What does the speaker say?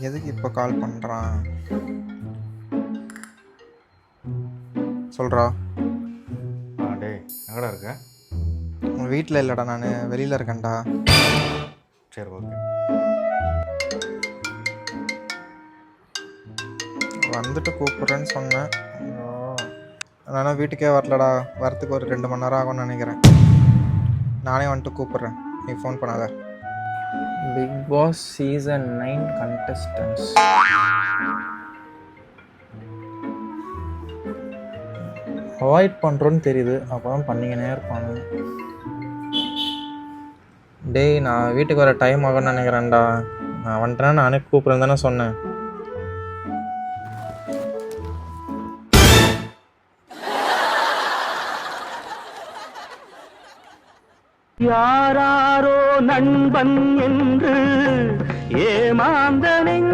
எதுக்கு இப்போ கால் பண்ணுறான்? சொல்கிறா. டேய் எங்கடா இருக்க? உங்கள் வீட்டில் இல்லைடா, நான் வெளியில் இருக்கேன்டா. சரி ஓகே. வந்துட்டு கூப்பிட்றேன்னு சொன்னேன். ஆனால் வீட்டுக்கே வரலடா. வரத்துக்கு ஒரு 2 மணி நேரம் ஆகும்னு நினைக்கிறேன். நானே வந்துட்டு கூப்பிட்றேன், நீ ஃபோன் பண்ணாத. Bigg Boss season 9 contestants. Avoid பண்ணுறோன்னு தெரியுது, அப்போ தான் பண்ணிக்கினே இருப்பாங்க. டேய், நான் வீட்டுக்கு வர டைம் ஆகும்னு நினைக்கிறேன்டா. நான் வந்துட்டேன்னா நானே கூப்பிட்றேன்னு தானே சொன்னேன். யாராரோ நண்பன் என்று ஏமாந்த நெஞ்சம்